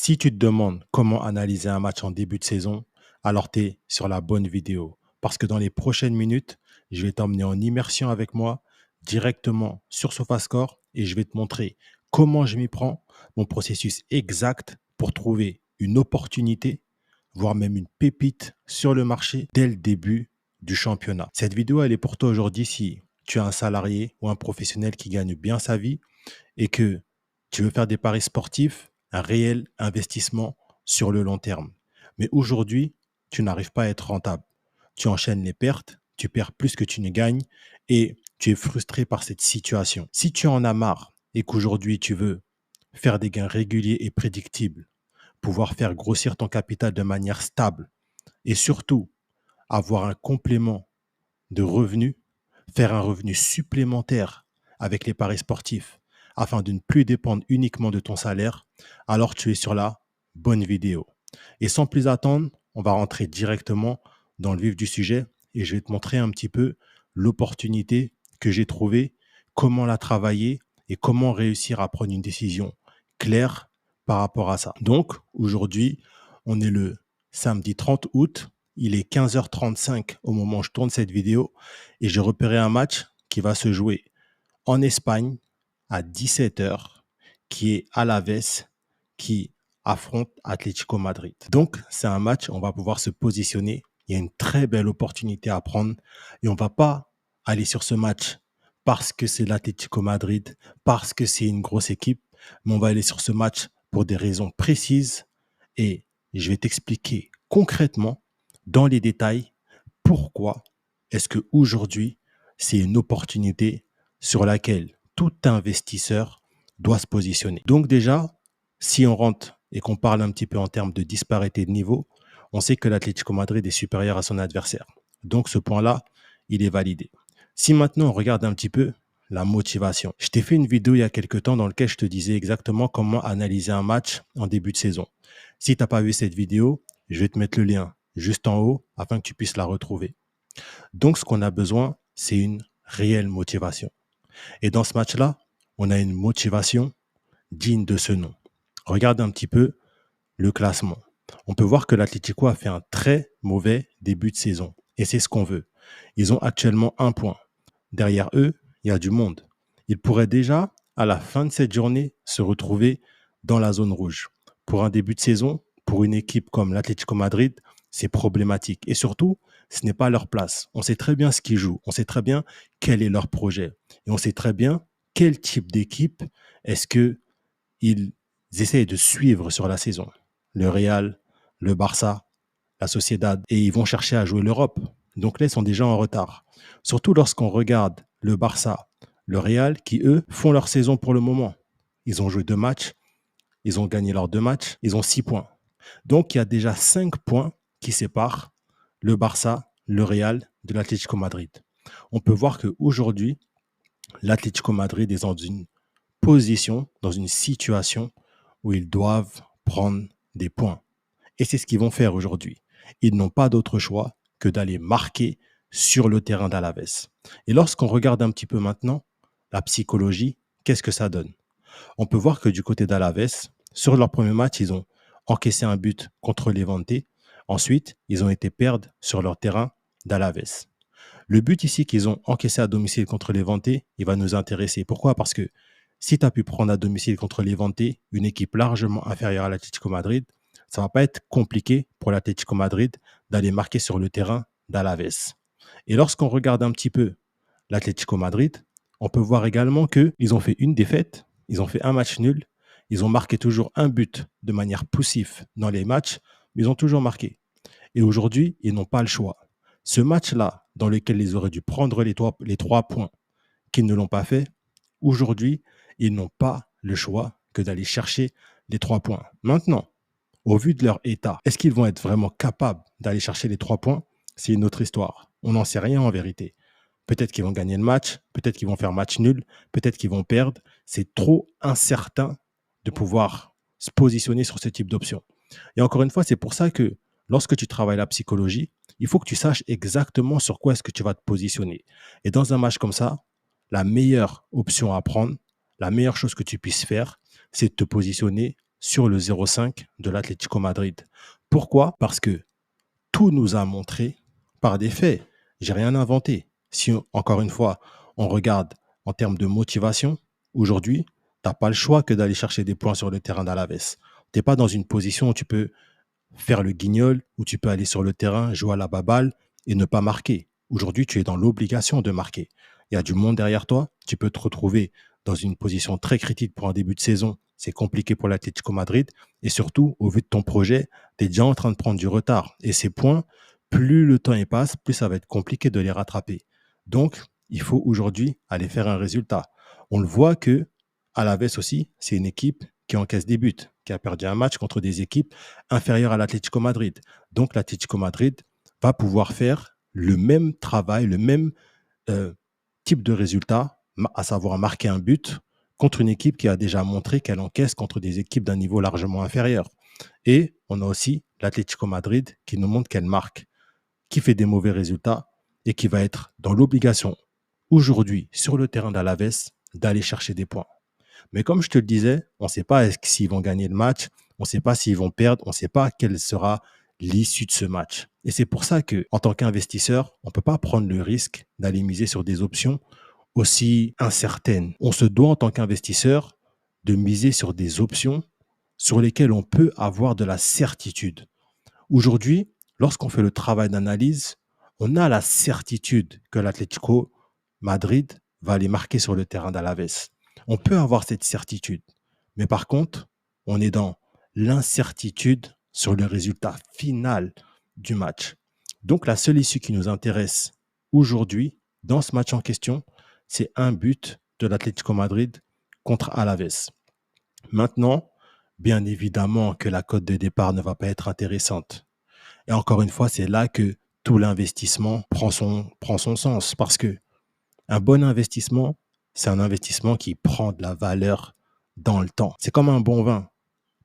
Si tu te demandes comment analyser un match en début de saison, alors tu es sur la bonne vidéo. Parce que dans les prochaines minutes, je vais t'emmener en immersion avec moi directement sur SofaScore et je vais te montrer comment je m'y prends, mon processus exact pour trouver une opportunité, voire même une pépite sur le marché dès le début du championnat. Cette vidéo, elle est pour toi aujourd'hui si tu es un salarié ou un professionnel qui gagne bien sa vie et que tu veux faire des paris sportifs, un réel investissement sur le long terme. Mais aujourd'hui, tu n'arrives pas à être rentable. Tu enchaînes les pertes, tu perds plus que tu ne gagnes et tu es frustré par cette situation. Si tu en as marre et qu'aujourd'hui tu veux faire des gains réguliers et prédictibles, pouvoir faire grossir ton capital de manière stable et surtout avoir un complément de revenus, faire un revenu supplémentaire avec les paris sportifs afin de ne plus dépendre uniquement de ton salaire, alors tu es sur la bonne vidéo. Et sans plus attendre, on va rentrer directement dans le vif du sujet et je vais te montrer un petit peu l'opportunité que j'ai trouvée, comment la travailler et comment réussir à prendre une décision claire par rapport à ça. Donc, aujourd'hui, on est le samedi 30 août. Il est 15h35 au moment où je tourne cette vidéo et j'ai repéré un match qui va se jouer en Espagne à 17h, qui est Alaves qui affronte Atlético Madrid. Donc, c'est un match, on va pouvoir se positionner. Il y a une très belle opportunité à prendre et on ne va pas aller sur ce match parce que c'est l'Atlético Madrid, parce que c'est une grosse équipe, mais on va aller sur ce match pour des raisons précises et je vais t'expliquer concrètement dans les détails pourquoi est-ce qu'aujourd'hui, c'est une opportunité sur laquelle tout investisseur doit se positionner. Donc déjà, si on rentre et qu'on parle un petit peu en termes de disparité de niveau, on sait que l'Atlético Madrid est supérieur à son adversaire. Donc ce point-là, il est validé. Si maintenant on regarde un petit peu la motivation. Je t'ai fait une vidéo il y a quelques temps dans laquelle je te disais exactement comment analyser un match en début de saison. Si tu n'as pas vu cette vidéo, je vais te mettre le lien juste en haut afin que tu puisses la retrouver. Donc, ce qu'on a besoin, c'est une réelle motivation. Et dans ce match-là, on a une motivation digne de ce nom. Regarde un petit peu le classement. On peut voir que l'Atlético a fait un très mauvais début de saison. Et c'est ce qu'on veut. Ils ont actuellement 1 point. Derrière eux, il y a du monde. Ils pourraient déjà, à la fin de cette journée, se retrouver dans la zone rouge. Pour un début de saison, pour une équipe comme l'Atlético Madrid, c'est problématique. Et surtout, ce n'est pas leur place. On sait très bien ce qu'ils jouent. On sait très bien quel est leur projet. Et on sait très bien quel type d'équipe est-ce qu'ils essayent de suivre sur la saison. Le Real, le Barça, la Sociedad. Et ils vont chercher à jouer l'Europe. Donc là, ils sont déjà en retard. Surtout lorsqu'on regarde le Barça, le Real, qui, eux, font leur saison pour le moment. Ils ont joué 2 matchs. Ils ont gagné leurs 2 matchs. Ils ont 6 points. Donc, il y a déjà 5 points qui séparent le Barça, le Real de l'Atlético Madrid. On peut voir qu'aujourd'hui, l'Atlético Madrid est dans une position, dans une situation où ils doivent prendre des points. Et c'est ce qu'ils vont faire aujourd'hui. Ils n'ont pas d'autre choix que d'aller marquer sur le terrain d'Alaves. Et lorsqu'on regarde un petit peu maintenant la psychologie, qu'est-ce que ça donne? On peut voir que du côté d'Alaves, sur leur premier match, ils ont encaissé un but contre Levante. Ensuite, ils ont été perdre sur leur terrain d'Alaves. Le but ici qu'ils ont encaissé à domicile contre Levante, il va nous intéresser. Pourquoi? Parce que si tu as pu prendre à domicile contre Levante, une équipe largement inférieure à l'Atlético Madrid, ça ne va pas être compliqué pour l'Atlético Madrid d'aller marquer sur le terrain d'Alaves. Et lorsqu'on regarde un petit peu l'Atlético Madrid, on peut voir également qu'ils ont fait une défaite, ils ont fait un match nul, ils ont marqué toujours un but de manière poussive dans les matchs, mais ils ont toujours marqué. Et aujourd'hui, ils n'ont pas le choix. Ce match-là, dans lequel ils auraient dû prendre les 3 points, qu'ils ne l'ont pas fait, aujourd'hui, ils n'ont pas le choix que d'aller chercher les 3 points. Maintenant, au vu de leur état, est-ce qu'ils vont être vraiment capables d'aller chercher les 3 points? C'est une autre histoire. On n'en sait rien en vérité. Peut-être qu'ils vont gagner le match, peut-être qu'ils vont faire match nul, peut-être qu'ils vont perdre. C'est trop incertain de pouvoir se positionner sur ce type d'option. Et encore une fois, c'est pour ça que lorsque tu travailles la psychologie, il faut que tu saches exactement sur quoi est-ce que tu vas te positionner. Et dans un match comme ça, la meilleure option à prendre, la meilleure chose que tu puisses faire, c'est de te positionner sur le 0,5 de l'Atlético Madrid. Pourquoi? Parce que tout nous a montré par des faits. J'ai rien inventé. Si, encore une fois, on regarde en termes de motivation, aujourd'hui, tu n'as pas le choix que d'aller chercher des points sur le terrain d'Alaves. Tu n'es pas dans une position où tu peux faire le guignol, où tu peux aller sur le terrain, jouer à la baballe et ne pas marquer. Aujourd'hui, tu es dans l'obligation de marquer. Il y a du monde derrière toi. Tu peux te retrouver dans une position très critique pour un début de saison. C'est compliqué pour l'Atlético Madrid. Et surtout, au vu de ton projet, tu es déjà en train de prendre du retard. Et ces points, plus le temps y passe, plus ça va être compliqué de les rattraper. Donc, il faut aujourd'hui aller faire un résultat. On le voit que Alaves aussi, c'est une équipe qui encaisse des buts, qui a perdu un match contre des équipes inférieures à l'Atlético Madrid. Donc, l'Atlético Madrid va pouvoir faire le même travail, le même euh, type de résultat, à savoir marquer un but contre une équipe qui a déjà montré qu'elle encaisse contre des équipes d'un niveau largement inférieur. Et on a aussi l'Atlético Madrid qui nous montre qu'elle marque, qui fait des mauvais résultats et qui va être dans l'obligation aujourd'hui sur le terrain d'Alaves d'aller chercher des points. Mais comme je te le disais, on ne sait pas s'ils vont gagner le match, on ne sait pas s'ils vont perdre, on ne sait pas quelle sera l'issue de ce match. Et c'est pour ça que, en tant qu'investisseur, on ne peut pas prendre le risque d'aller miser sur des options aussi incertaines. On se doit, en tant qu'investisseur, de miser sur des options sur lesquelles on peut avoir de la certitude. Aujourd'hui, lorsqu'on fait le travail d'analyse, on a la certitude que l'Atlético Madrid va aller marquer sur le terrain d'Alaves. On peut avoir cette certitude. Mais par contre, on est dans l'incertitude sur le résultat final du match. Donc, la seule issue qui nous intéresse aujourd'hui, dans ce match en question, c'est un but de l'Atlético Madrid contre Alaves. Maintenant, bien évidemment que la cote de départ ne va pas être intéressante. Et encore une fois, c'est là que tout l'investissement prend son sens. Parce que un bon investissement, c'est un investissement qui prend de la valeur dans le temps. C'est comme un bon vin.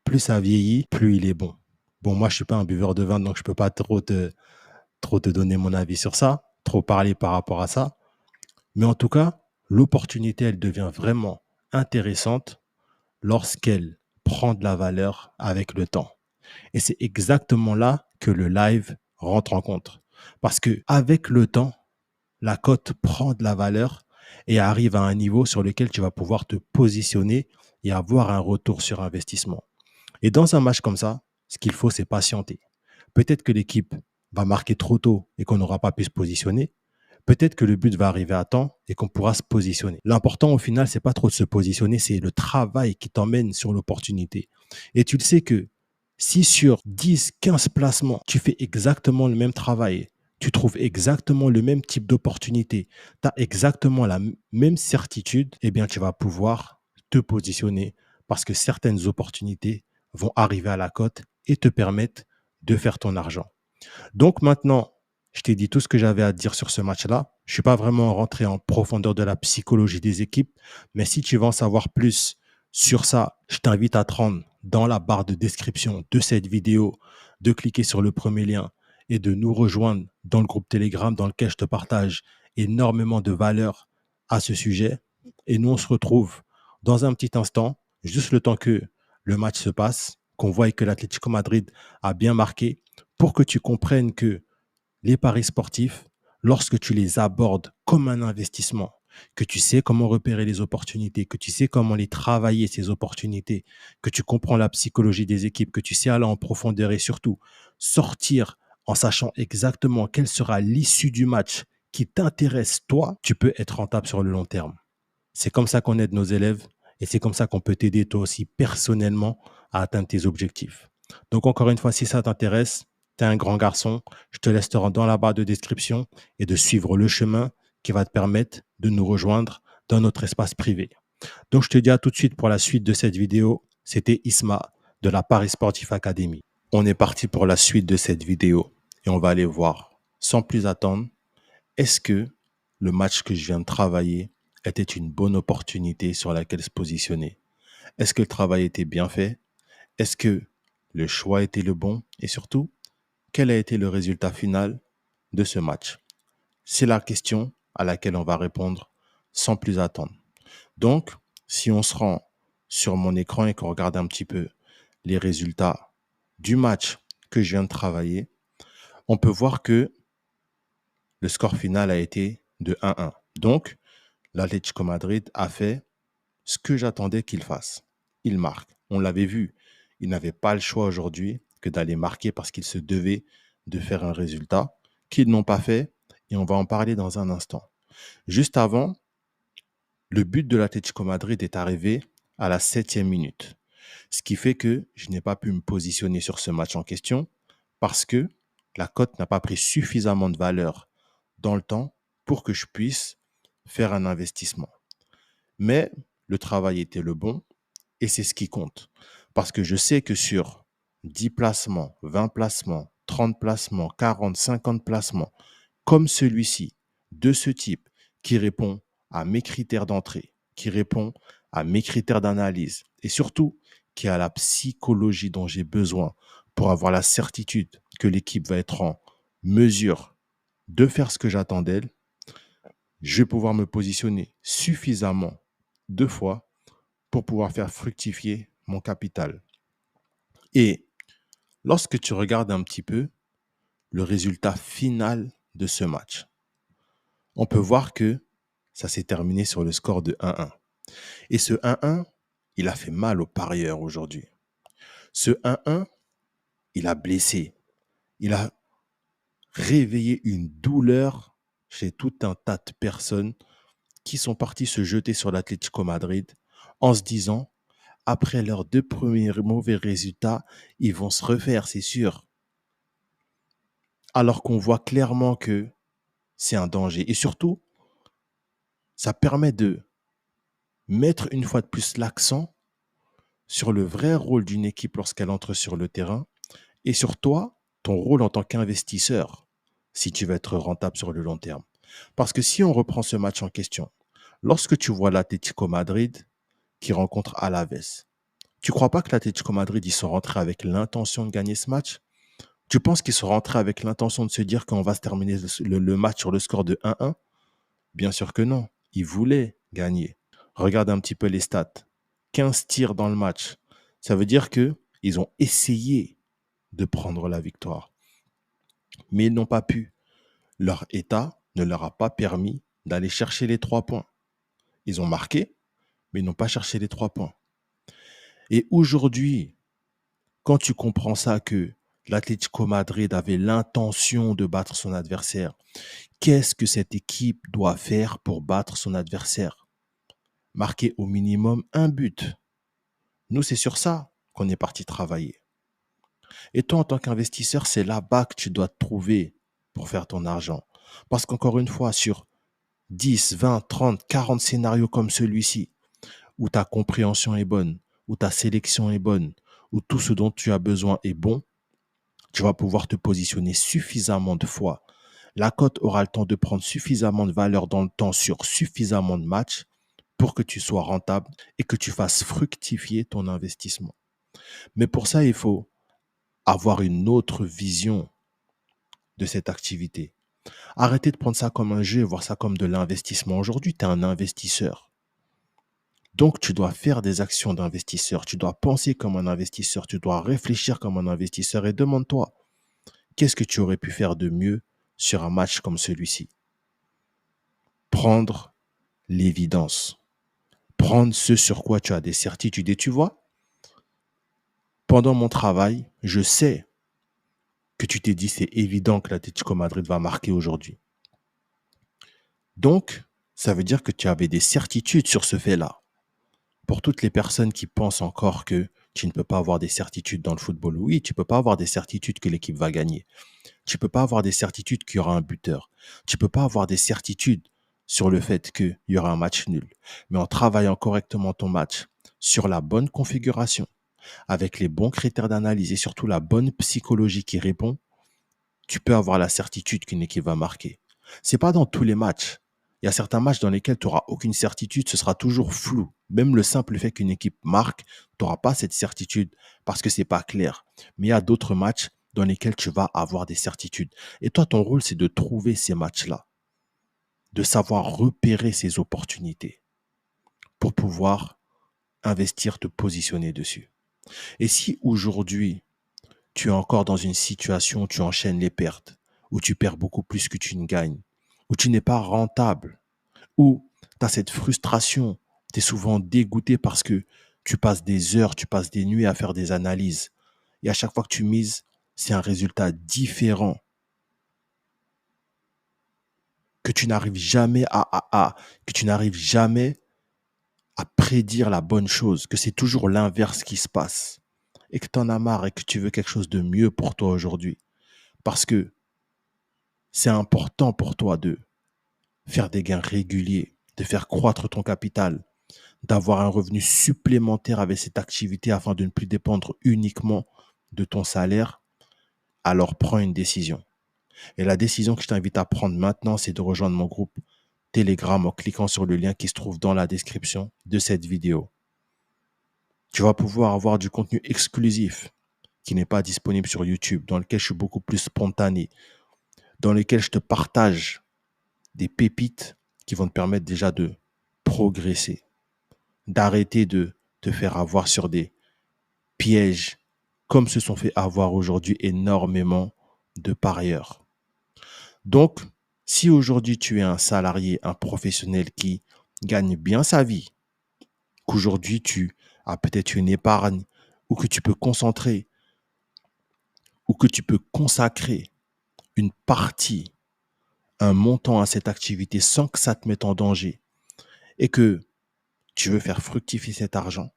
Plus ça vieillit, plus il est bon. Bon, moi, je ne suis pas un buveur de vin, donc je ne peux pas trop te donner mon avis sur ça, trop parler par rapport à ça. Mais en tout cas, l'opportunité, elle devient vraiment intéressante lorsqu'elle prend de la valeur avec le temps. Et c'est exactement là que le live rentre en compte. Parce que avec le temps, la cote prend de la valeur et arrive à un niveau sur lequel tu vas pouvoir te positionner et avoir un retour sur investissement. Et dans un match comme ça, ce qu'il faut, c'est patienter. Peut-être que l'équipe va marquer trop tôt et qu'on n'aura pas pu se positionner. Peut-être que le but va arriver à temps et qu'on pourra se positionner. L'important au final, c'est pas trop de se positionner, c'est le travail qui t'emmène sur l'opportunité. Et tu le sais que si sur 10, 15 placements, tu fais exactement le même travail, tu trouves exactement le même type d'opportunité, tu as exactement la même certitude, eh bien, tu vas pouvoir te positionner parce que certaines opportunités vont arriver à la cote et te permettre de faire ton argent. Donc maintenant, je t'ai dit tout ce que j'avais à dire sur ce match-là. Je ne suis pas vraiment rentré en profondeur de la psychologie des équipes, mais si tu veux en savoir plus sur ça, je t'invite à te rendre dans la barre de description de cette vidéo, de cliquer sur le premier lien et de nous rejoindre dans le groupe Telegram dans lequel je te partage énormément de valeurs à ce sujet. Et nous, on se retrouve dans un petit instant, juste le temps que le match se passe, qu'on voit que l'Atlético Madrid a bien marqué, pour que tu comprennes que les paris sportifs, lorsque tu les abordes comme un investissement, que tu sais comment repérer les opportunités, que tu sais comment les travailler, ces opportunités, que tu comprends la psychologie des équipes, que tu sais aller en profondeur et surtout sortir en sachant exactement quelle sera l'issue du match qui t'intéresse toi, tu peux être rentable sur le long terme. C'est comme ça qu'on aide nos élèves et c'est comme ça qu'on peut t'aider toi aussi personnellement à atteindre tes objectifs. Donc encore une fois, si ça t'intéresse, tu es un grand garçon, je te laisse te rendre dans la barre de description et de suivre le chemin qui va te permettre de nous rejoindre dans notre espace privé. Donc je te dis à tout de suite pour la suite de cette vidéo. C'était Isma de la Paris Sportif Academy. On est parti pour la suite de cette vidéo et on va aller voir sans plus attendre, est-ce que le match que je viens de travailler était une bonne opportunité sur laquelle se positionner? Est-ce que le travail était bien fait? Est-ce que le choix était le bon? Et surtout, quel a été le résultat final de ce match? C'est la question à laquelle on va répondre sans plus attendre. Donc, si on se rend sur mon écran et qu'on regarde un petit peu les résultats du match que je viens de travailler, on peut voir que le score final a été de 1-1. Donc, l'Atlético Madrid a fait ce que j'attendais qu'il fasse. Il marque. On l'avait vu. Il n'avait pas le choix aujourd'hui que d'aller marquer parce qu'il se devait de faire un résultat qu'ils n'ont pas fait et on va en parler dans un instant. Juste avant, le but de l'Atlético Madrid est arrivé à la 7e minute. Ce qui fait que je n'ai pas pu me positionner sur ce match en question parce que la cote n'a pas pris suffisamment de valeur dans le temps pour que je puisse faire un investissement. Mais le travail était le bon et c'est ce qui compte. Parce que je sais que sur 10 placements, 20 placements, 30 placements, 40, 50 placements, comme celui-ci, de ce type, qui répond à mes critères d'entrée, qui répond à mes critères d'analyse et surtout qui a la psychologie dont j'ai besoin pour avoir la certitude que l'équipe va être en mesure de faire ce que j'attends d'elle, je vais pouvoir me positionner suffisamment de fois pour pouvoir faire fructifier mon capital. Et lorsque tu regardes un petit peu le résultat final de ce match, on peut voir que ça s'est terminé sur le score de 1-1. Et ce 1-1, il a fait mal aux parieurs aujourd'hui. Ce 1-1, il a blessé. Il a réveillé une douleur chez tout un tas de personnes qui sont partis se jeter sur l'Atlético Madrid en se disant, après leurs 2 premiers mauvais résultats, ils vont se refaire, c'est sûr. Alors qu'on voit clairement que c'est un danger. Et surtout, ça permet de mettre une fois de plus l'accent sur le vrai rôle d'une équipe lorsqu'elle entre sur le terrain et sur toi, ton rôle en tant qu'investisseur, si tu veux être rentable sur le long terme. Parce que si on reprend ce match en question, lorsque tu vois l'Atlético Madrid qui rencontre Alaves, tu crois pas que l'Atlético Madrid, ils sont rentrés avec l'intention de gagner ce match? Tu penses qu'ils sont rentrés avec l'intention de se dire qu'on va se terminer le match sur le score de 1-1? Bien sûr que non. Ils voulaient gagner. Regarde un petit peu les stats. 15 tirs dans le match. Ça veut dire que ils ont essayé de prendre la victoire. Mais ils n'ont pas pu. Leur état ne leur a pas permis d'aller chercher les 3 points. Ils ont marqué, mais ils n'ont pas cherché les 3 points. Et aujourd'hui, quand tu comprends ça, que l'Atlético Madrid avait l'intention de battre son adversaire, qu'est-ce que cette équipe doit faire pour battre son adversaire? Marquer au minimum un but. Nous, c'est sur ça qu'on est parti travailler. Et toi, en tant qu'investisseur, c'est là-bas que tu dois te trouver pour faire ton argent. Parce qu'encore une fois, sur 10, 20, 30, 40 scénarios comme celui-ci, où ta compréhension est bonne, où ta sélection est bonne, où tout ce dont tu as besoin est bon, tu vas pouvoir te positionner suffisamment de fois. La cote aura le temps de prendre suffisamment de valeur dans le temps sur suffisamment de matchs pour que tu sois rentable et que tu fasses fructifier ton investissement. Mais pour ça, il faut avoir une autre vision de cette activité. Arrêtez de prendre ça comme un jeu et voir ça comme de l'investissement. Aujourd'hui, tu es un investisseur. Donc, tu dois faire des actions d'investisseur. Tu dois penser comme un investisseur. Tu dois réfléchir comme un investisseur et demande-toi, qu'est-ce que tu aurais pu faire de mieux sur un match comme celui-ci? Prendre l'évidence. Prendre ce sur quoi tu as des certitudes. Et tu vois, pendant mon travail, je sais que tu t'es dit c'est évident que l'Atlético Madrid va marquer aujourd'hui. Donc, ça veut dire que tu avais des certitudes sur ce fait-là. Pour toutes les personnes qui pensent encore que tu ne peux pas avoir des certitudes dans le football, oui, tu ne peux pas avoir des certitudes que l'équipe va gagner. Tu ne peux pas avoir des certitudes qu'il y aura un buteur. Tu ne peux pas avoir des certitudes sur le fait qu'il y aura un match nul. Mais en travaillant correctement ton match, sur la bonne configuration, avec les bons critères d'analyse et surtout la bonne psychologie qui répond, tu peux avoir la certitude qu'une équipe va marquer. C'est pas dans tous les matchs. Il y a certains matchs dans lesquels tu n'auras aucune certitude, ce sera toujours flou. Même le simple fait qu'une équipe marque, tu n'auras pas cette certitude parce que c'est pas clair. Mais il y a d'autres matchs dans lesquels tu vas avoir des certitudes. Et toi, ton rôle, c'est de trouver ces matchs-là, de savoir repérer ces opportunités pour pouvoir investir, te positionner dessus. Et si aujourd'hui, tu es encore dans une situation où tu enchaînes les pertes, où tu perds beaucoup plus que tu ne gagnes, où tu n'es pas rentable, où tu as cette frustration, tu es souvent dégoûté parce que tu passes des heures, tu passes des nuits à faire des analyses. Et à chaque fois que tu mises, c'est un résultat différent que tu n'arrives jamais que tu n'arrives jamais à prédire la bonne chose, que c'est toujours l'inverse qui se passe et que tu en as marre et que tu veux quelque chose de mieux pour toi aujourd'hui. Parce que c'est important pour toi de faire des gains réguliers, de faire croître ton capital, d'avoir un revenu supplémentaire avec cette activité afin de ne plus dépendre uniquement de ton salaire, alors prends une décision. Et la décision que je t'invite à prendre maintenant, c'est de rejoindre mon groupe Telegram en cliquant sur le lien qui se trouve dans la description de cette vidéo. Tu vas pouvoir avoir du contenu exclusif qui n'est pas disponible sur YouTube, dans lequel je suis beaucoup plus spontané, dans lequel je te partage des pépites qui vont te permettre déjà de progresser, d'arrêter de te faire avoir sur des pièges comme se sont fait avoir aujourd'hui énormément de parieurs. Donc, si aujourd'hui tu es un salarié, un professionnel qui gagne bien sa vie, qu'aujourd'hui tu as peut-être une épargne ou que tu peux concentrer ou que tu peux consacrer une partie, un montant à cette activité sans que ça te mette en danger et que tu veux faire fructifier cet argent,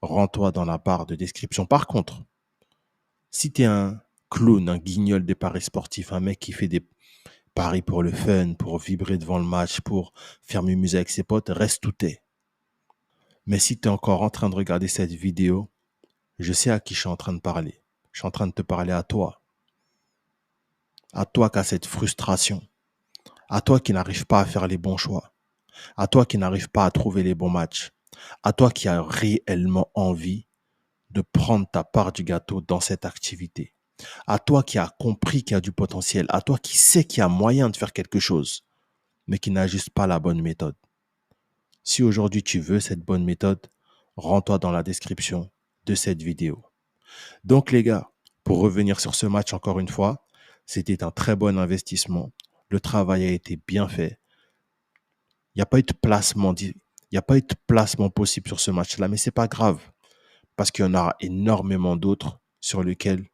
rends-toi dans la barre de description. Par contre, si tu es un clown, un guignol des paris sportifs, un mec qui fait des paris pour le fun, pour vibrer devant le match, pour faire musique avec ses potes, reste où t'es. Mais si tu es encore en train de regarder cette vidéo, je sais à qui je suis en train de parler. Je suis en train de te parler à toi. À toi qui as cette frustration. À toi qui n'arrive pas à faire les bons choix. À toi qui n'arrive pas à trouver les bons matchs. À toi qui as réellement envie de prendre ta part du gâteau dans cette activité. À toi qui as compris qu'il y a du potentiel. À toi qui sais qu'il y a moyen de faire quelque chose, mais qui n'a juste pas la bonne méthode. Si aujourd'hui tu veux cette bonne méthode, rends-toi dans la description de cette vidéo. Donc les gars, pour revenir sur ce match encore une fois, c'était un très bon investissement. Le travail a été bien fait. Il n'y a pas eu de placement, il n'y a pas eu de placement possible sur ce match-là, mais c'est pas grave parce qu'il y en aura énormément d'autres sur lesquels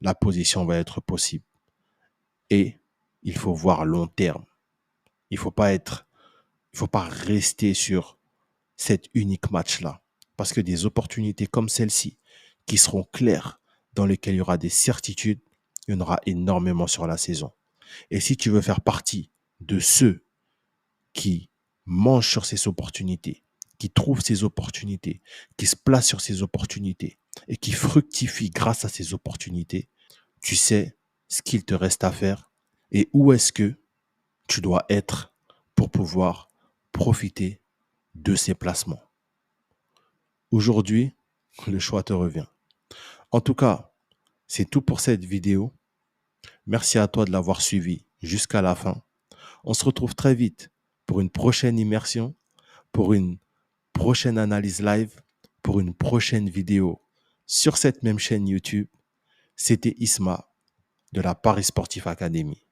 la position va être possible. Et il faut voir long terme. Il faut pas rester sur cet unique match-là. Parce que des opportunités comme celle-ci, qui seront claires, dans lesquelles il y aura des certitudes, il y en aura énormément sur la saison. Et si tu veux faire partie de ceux qui mangent sur ces opportunités, qui trouvent ces opportunités, qui se placent sur ces opportunités et qui fructifient grâce à ces opportunités, tu sais ce qu'il te reste à faire et où est-ce que tu dois être pour pouvoir profiter de ces placements. Aujourd'hui, le choix te revient. En tout cas, c'est tout pour cette vidéo. Merci à toi de l'avoir suivi jusqu'à la fin. On se retrouve très vite pour une prochaine immersion, pour une prochaine analyse live, pour une prochaine vidéo sur cette même chaîne YouTube. C'était Isma de la Paris Sportif Academy.